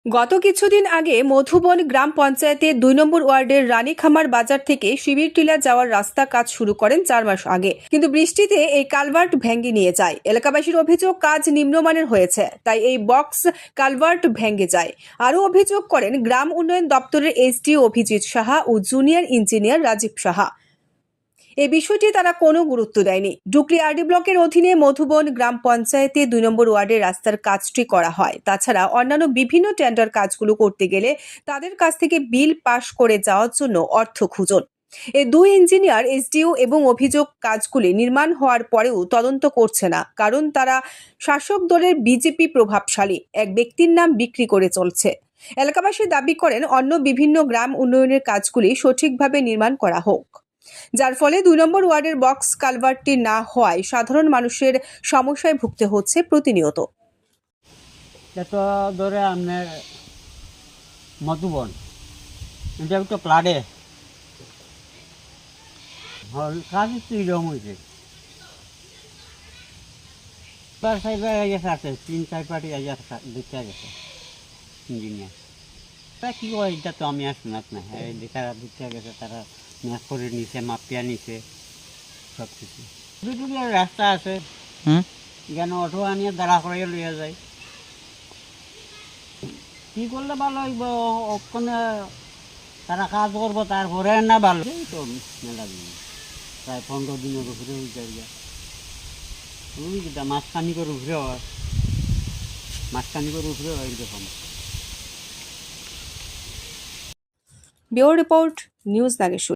গত কিছুদিন আগে মধুবন গ্রাম পঞ্চায়েতের ২ নম্বর ওয়ার্ডের রানীখামার বাজার থেকে শিবিরটিলা যাওয়ার রাস্তা কাজ শুরু করেন ৪ মাস আগে, কিন্তু বৃষ্টিতে এই কালভার্ট ভেঙে নিয়ে যায়। এলাকাবাসীর অভিযোগ, কাজ নিম্নমানের হয়েছে, তাই এই বক্স কালভার্ট ভেঙে যায়। আরও অভিযোগ করেন গ্রাম উন্নয়ন দপ্তরের এসডিও অভিজিৎ সাহা ও জুনিয়র ইঞ্জিনিয়ার রাজীব সাহা। এই বিষয়টি তারা কোনো গুরুত্ব দেয়নি। ডুকরি আরডি ব্লকের অধীনে মধুবন গ্রাম পঞ্চায়েতে ২ নম্বর ওয়ার্ডের রাস্তার কাজটি করা হয়। তাছাড়া অন্যান্য বিভিন্ন টেন্ডার কাজগুলো করতে গেলে তাদের কাছ থেকে বিল পাস করে যাওয়ার জন্য অর্থ খুঁজুন। এই দুই ইঞ্জিনিয়ার এসডিও এবং অভিযোগ, কাজগুলি নির্মাণ হওয়ার পরেও তদন্ত করছে না, কারণ তারা শাসক দলের বিজেপি প্রভাবশালী এক ব্যক্তির নাম বিক্রি করে চলছে। এলাকাবাসী দাবি করেন অন্য বিভিন্ন গ্রাম উন্নয়নের কাজগুলি সঠিকভাবে নির্মাণ করা হোক, যার ফলে ২ নম্বর ওয়ার্ডের বক্স কালভার্টটি না হওয়ায় সাধারণ মানুষের সমস্যায় ভুগতে হচ্ছে প্রতিনিয়ত। এটা ধরে আপনার মধুবন, এটা একটু প্লাডে কাজ একটু এরকম হয়েছে। আছে ৩-৪ পার্টি দেখতে গেছে ইঞ্জিনিয়ার। তারা কী হয় এটা তো আমি আর শোনাত না। হ্যাঁ, দেখা দেখতে গেছে, তারা ম্যাপ করে নিছে, মাপিয়া নিছে সব কিছু। দুটো রাস্তা আছে, যেন অটো আনিয়ে দাঁড়া করাইয়া লইয়া যায়। কী করলে ভালো হইব, ওখানে তারা কাজ করবো, তারপরে না ভালো। এই তো মেলা দিন, প্রায় ১৫ দিনের উপরে হয়ে যায়। মাঝখানি করে উপরে হয়, মাঝখানি করে উপরে হয় এরকম। Bureau report, news Nageshwar.